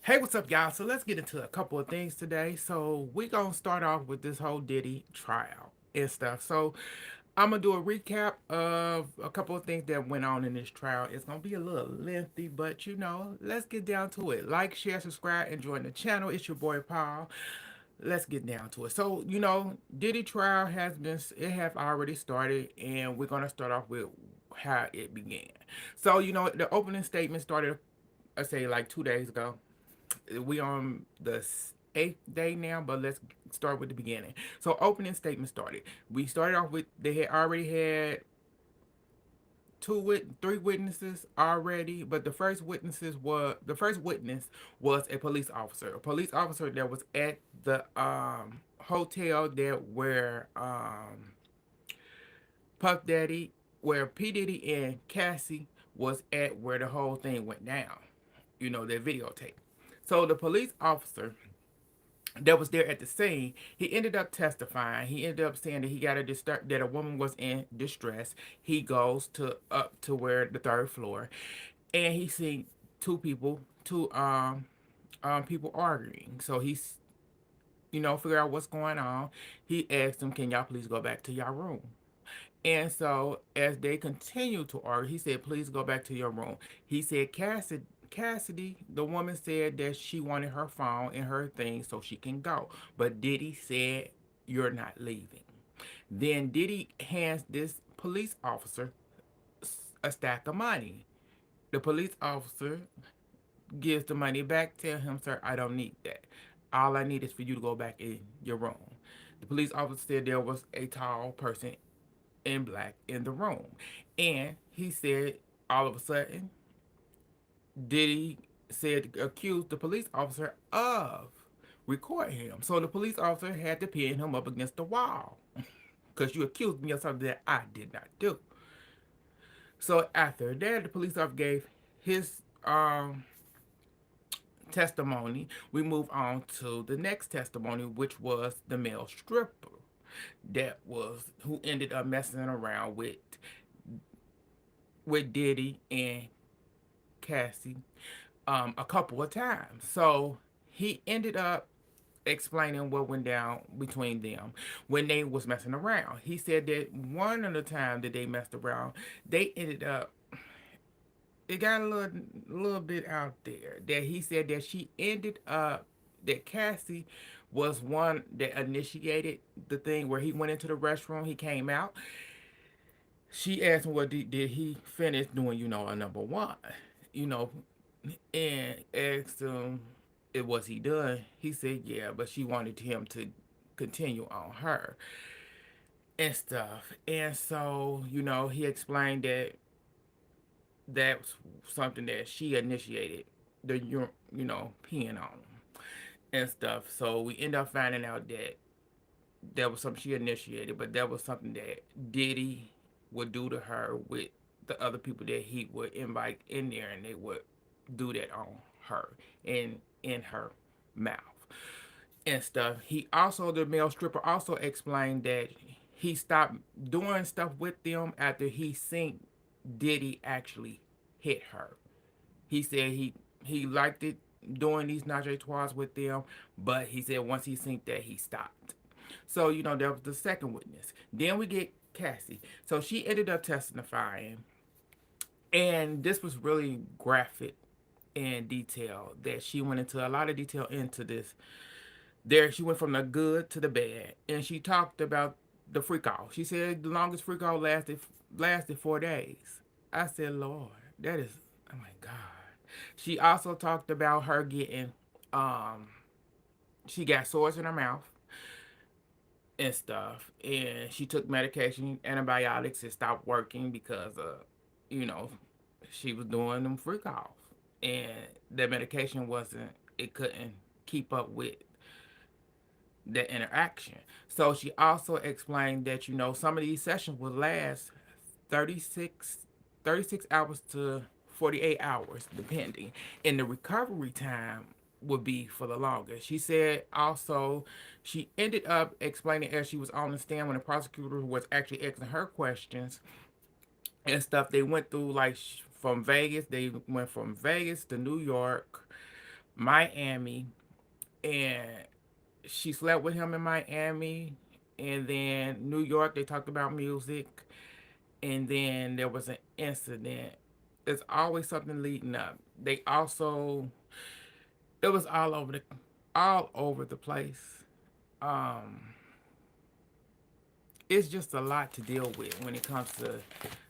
Hey, what's up, y'all? So let's get into a couple of things today. So we're gonna start off with this whole Diddy trial and stuff. So I'm gonna do a recap of a couple of things that went on in this trial. It's gonna be a little lengthy, but let's get down to it. Like, share, subscribe, and join the channel. It's your boy Paul. Let's get down to it. So Diddy trial have already started, and we're gonna start off with how it began. So the opening statement started, I say, like 2 days ago. We on the eighth day now, but let's start with the beginning. So opening statement started. We started off with they had already had three witnesses already, but the first witness was a police officer that was at the hotel that where Puff Daddy, where P Diddy and Cassie was at, where the whole thing went down. Their videotape. So the police officer that was there at the scene, he ended up testifying. He ended up saying that he got that a woman was in distress. He goes to up to where the third floor, and he seen two people arguing. So he's figure out what's going on. He asked them, "Can y'all please go back to your room?" And so as they continued to argue, he said, "Please go back to your room." He said, Cassidy, the woman said that she wanted her phone and her things so she can go. But Diddy said, "You're not leaving." Then Diddy hands this police officer a stack of money. The police officer gives the money back, tell him, "Sir, I don't need that. All I need is for you to go back in your room." The police officer said there was a tall person in black in the room. And he said, all of a sudden, Diddy said, accused the police officer of recording him. So the police officer had to pin him up against the wall because you accused me of something that I did not do. So after that, the police officer gave his testimony. We move on to the next testimony, which was the male stripper that was who ended up messing around with Diddy and Cassie a couple of times. So he ended up explaining what went down between them when they was messing around. He said that one of the time that they messed around, they ended up it got a little bit out there that he said that she ended up that Cassie was one that initiated the thing where he went into the restroom, he came out. She asked him what did he finish doing, a number one, you know, and asked him it was he done. He said yeah, but she wanted him to continue on her and stuff. And so, he explained that that's something that she initiated, the peeing on him and stuff. So we end up finding out that that was something she initiated, but that was something that Diddy would do to her with the other people that he would invite in there, and they would do that on her and in her mouth and stuff. The male stripper, also explained that he stopped doing stuff with them after he seen Diddy actually hit her. He said he liked it doing these trajectoires with them, but he said once he seen that he stopped. So that was the second witness. Then we get Cassie. So she ended up testifying, and this was really graphic and detail that she went into a lot of detail into this. There she went from the good to the bad, and she talked about the freak off. She said the longest freak off lasted 4 days. I said, Lord, that is, oh my God. She also talked about her getting she got sores in her mouth and stuff, and she took medication, antibiotics. It stopped working because you know she was doing them freak off, and the medication wasn't. It couldn't keep up with the interaction. So she also explained that some of these sessions would last 36, 36 hours to 48 hours depending, and the recovery time would be for the longest. She said also she ended up explaining as she was on the stand when the prosecutor was actually asking her questions and stuff. They went through like from Vegas. They went from Vegas to New York, Miami, and she slept with him in Miami, and then New York. They talked about music, and then there was an incident. There's always something leading up. They also it was all over the place. Um, it's just a lot to deal with when it comes to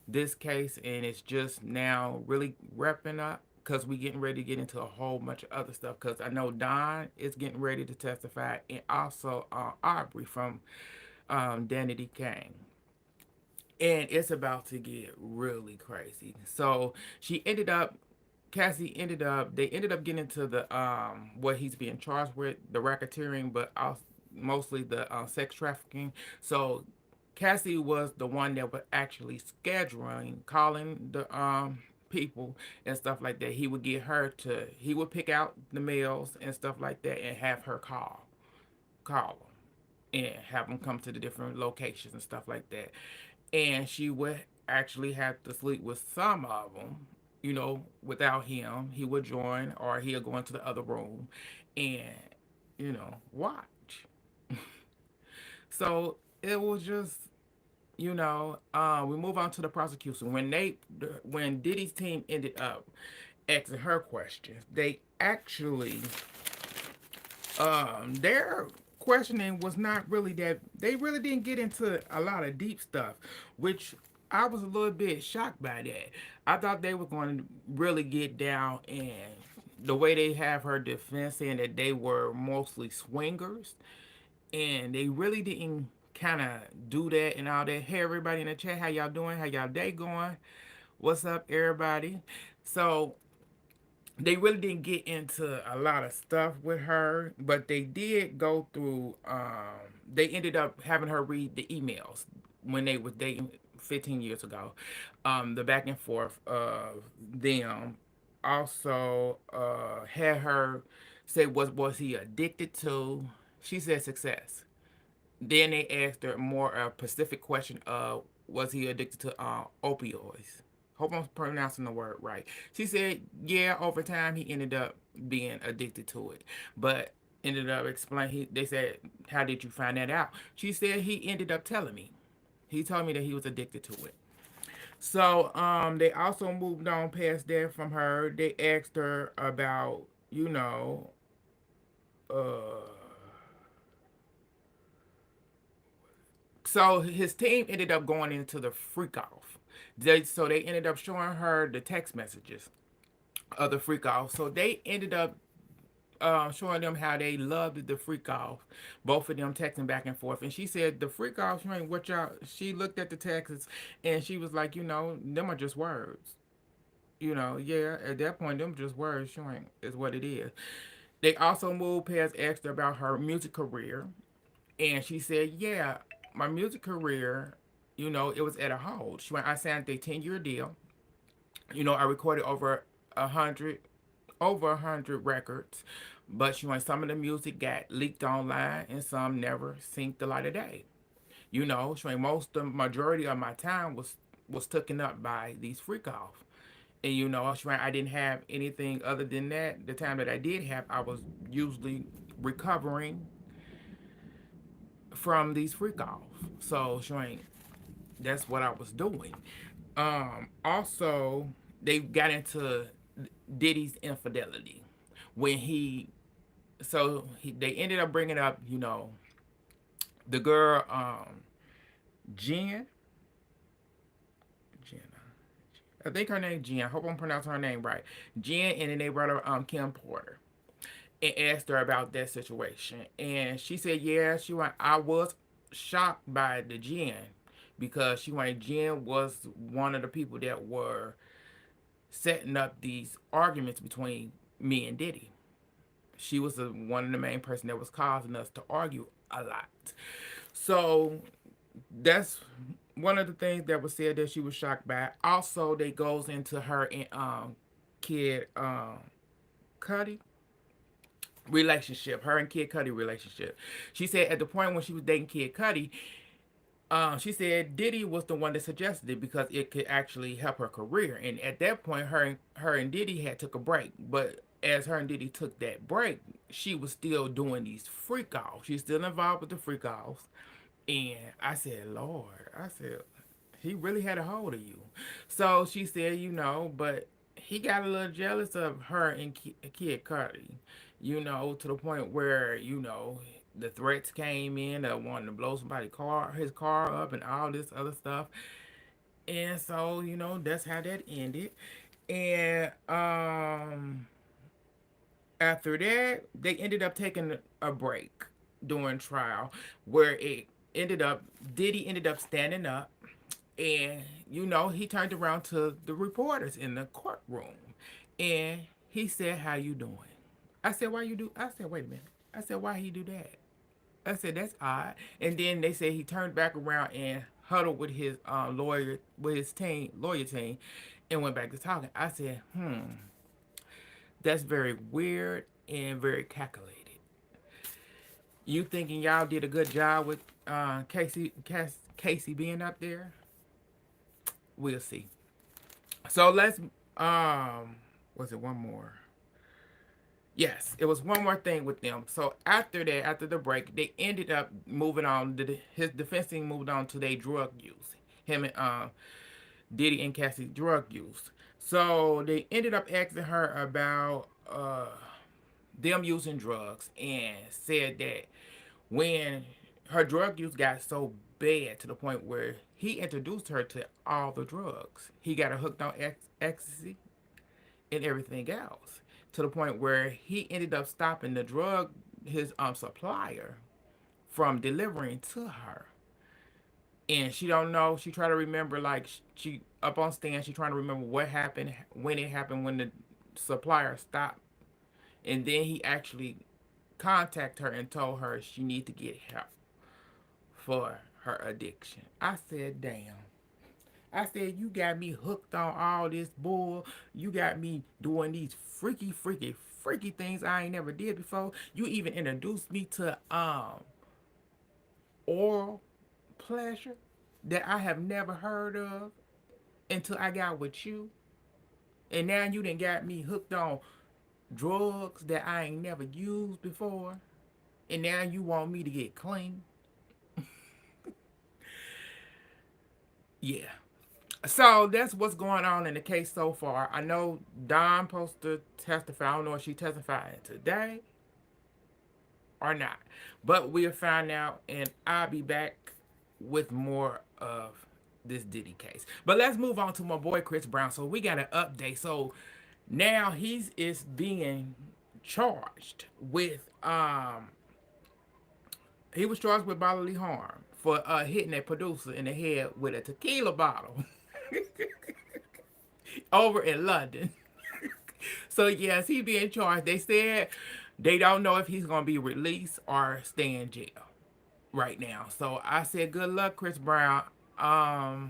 this case, and it's just now really wrapping up because we getting ready to get into a whole bunch of other stuff. Because I know Don is getting ready to testify, and also Aubrey from Danity Kane, and it's about to get really crazy. So she ended up Cassie ended up they ended up getting into the what he's being charged with, the racketeering, but also mostly the sex trafficking. So Cassie was the one that was actually scheduling, calling the people and stuff like that. He would pick out the males and stuff like that and have her call them and have them come to the different locations and stuff like that. And she would actually have to sleep with some of them, without him. He would join or he'll go into the other room and, watch. So it was just, we move on to the prosecution. When Diddy's team ended up asking her questions, they actually their questioning was not really that they really didn't get into a lot of deep stuff, which I was a little bit shocked by that. I thought they were going to really get down, and the way they have her defense saying that they were mostly swingers, and they really didn't kind of do that and all that. Hey, everybody in the chat, how y'all doing? How y'all day going? What's up, everybody? So they really didn't get into a lot of stuff with her, but they did go through. They ended up having her read the emails when they was dating 15 years ago. The back and forth of them. Also, had her say what was he addicted to. She said success. Then they asked her more a specific question of was he addicted to opioids. Hope I'm pronouncing the word right. She said, yeah, over time he ended up being addicted to it, but ended up explaining. They said, how did you find that out? She said he ended up telling me. He told me that he was addicted to it. So they also moved on past that from her. They asked her about, uh, so his team ended up going into the freak off. So they ended up showing her the text messages of the freak off. So they ended up showing them how they loved the freak off. Both of them texting back and forth. And she said the freak off, you ain't what y'all. She looked at the texts and she was like, them are just words. Yeah, at that point, them just words showing is what it is. They also moved past asked her about her music career, and she said, "Yeah, my music career, it was at a hold. She went, I signed a 10-year deal. I recorded over a hundred records, but she went, some of the music got leaked online, and some never seen the light of day. She went, the majority of my time was taken up by these freak off." And she went, I didn't have anything other than that. The time that I did have, I was usually recovering from these freak off. So Shane, that's what I was doing. Also, they got into Diddy's infidelity when they ended up bringing up, the girl, Jen, Jenna. I think her name Jen. I hope I'm pronouncing her name right. Jen, and then they brought her Kim Porter and asked her about that situation. And she said, yeah, I was shocked by the Jen because Jen was one of the people that were setting up these arguments between me and Diddy. She was one of the main person that was causing us to argue a lot. So that's one of the things that was said that she was shocked by. Also, they goes into her and kid Cuddy relationship, her and Kid Cudi relationship. She said at the point when she was dating Kid Cudi, she said Diddy was the one that suggested it because it could actually help her career. And at that point, her and Diddy had took a break. But as her and Diddy took that break, she was still doing these freak offs. She's still involved with the freak offs. And I said, Lord, I said, he really had a hold of you. So she said, but he got a little jealous of her and Kid Cudi, to the point where, the threats came in of wanting to blow his car up and all this other stuff. And so, that's how that ended. And after that, they ended up taking a break during trial, where it ended up Diddy ended up standing up, and he turned around to the reporters in the courtroom, and he said, "How you doing?" I said, "Why you do?" I said, "Wait a minute." I said, "Why he do that?" I said, "That's odd." And then they said he turned back around and huddled with his lawyer team, and went back to talking. I said, that's very weird and very calculated. You thinking y'all did a good job with Casey being up there? We'll see. So let's was it one more? Yes, it was one more thing with them. So after that, after the break, they ended up moving on. His defense team moved on to their drug use. Him and Diddy and Cassie drug use. So they ended up asking her about them using drugs, and said that when her drug use got so bad to the point where he introduced her to all the drugs, he got her hooked on ecstasy and everything else, to the point where he ended up stopping his supplier from delivering to her. And she don't know. She try to remember, like, she up on stand. She trying to remember what happened, when it happened, when the supplier stopped, and then he actually contacted her and told her she need to get help for her addiction. I said, damn. I said, you got me hooked on all this bull. You got me doing these freaky, freaky, freaky things I ain't never did before. You even introduced me to oral pleasure that I have never heard of until I got with you. And now you done got me hooked on drugs that I ain't never used before. And now you want me to get clean. Yeah. So that's what's going on in the case so far. I know Dawn supposed to testify. I don't know if she testifying today or not. But we'll find out, and I'll be back with more of this Diddy case. But let's move on to my boy Chris Brown. So we got an update. So now is being charged with he was charged with bodily harm for hitting a producer in the head with a tequila bottle over in London. So yes, he being charged. They said they don't know if he's gonna be released or stay in jail right now. So I said, good luck, Chris Brown. I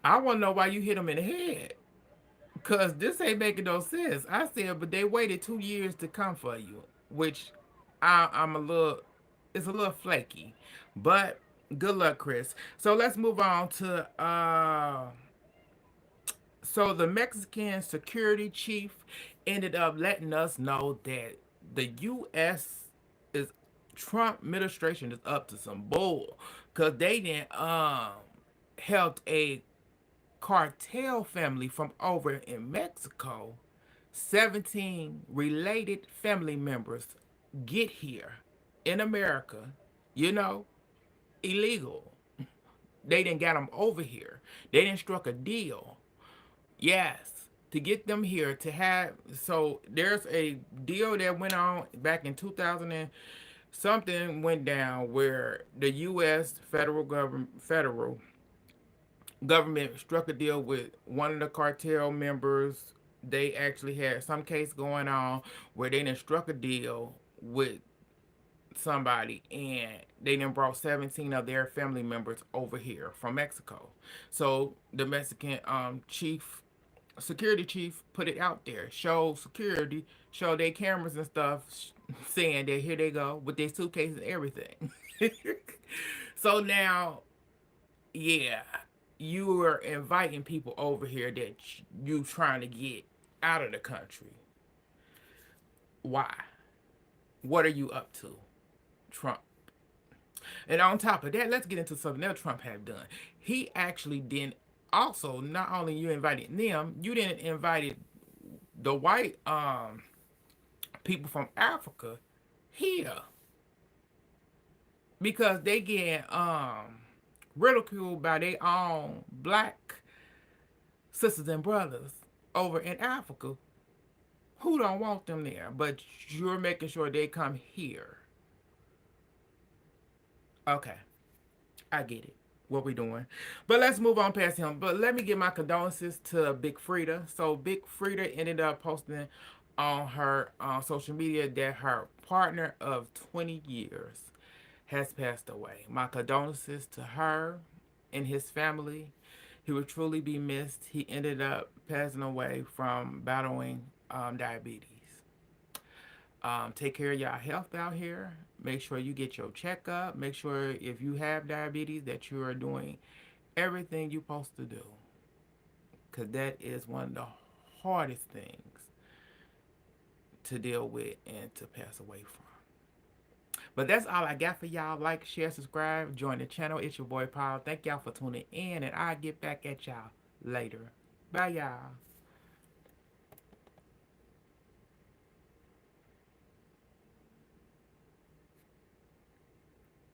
want to know why you hit him in the head, cause this ain't making no sense. I said, but they waited 2 years to come for you, which I'm a little, it's a little flaky, but good luck, Chris. So let's move on to so the Mexican security chief ended up letting us know that the U.S. is Trump administration is up to some bull, because they didn't helped a cartel family from over in Mexico, 17 related family members get here in America, you know, illegal. They didn't get them over here. They didn't struck a deal. Yes, to get them here to have. So there's a deal that went on back in 2000 and something went down where the U.S. federal government struck a deal with one of the cartel members. They actually had some case going on where they done struck a deal with somebody, and they then brought 17 of their family members over here from Mexico. So the Mexican security chief put it out there, show security, show their cameras and stuff, saying that here they go with their suitcases and everything. So now, yeah, you are inviting people over here that you trying to get out of the country. Why? What are you up to, Trump? And on top of that, let's get into something else Trump had done. He actually didn't. Also, not only you invited them, you didn't invited the white people from Africa here because they get ridiculed by their own black sisters and brothers over in Africa who don't want them there, but you're making sure they come here. Okay, I get it. What we doing? But let's move on past him. But let me give my condolences to Big Frida. So Big Frida ended up posting on her social media that her partner of 20 years has passed away. My condolences to her and his family. He will truly be missed. He ended up passing away from battling diabetes. Take care of y'all health out here. Make sure you get your checkup. Make sure if you have diabetes that you are doing everything you're supposed to do. Because that is one of the hardest things to deal with and to pass away from. But that's all I got for y'all. Like, share, subscribe, join the channel. It's your boy Paul. Thank y'all for tuning in, and I'll get back at y'all later. Bye, y'all.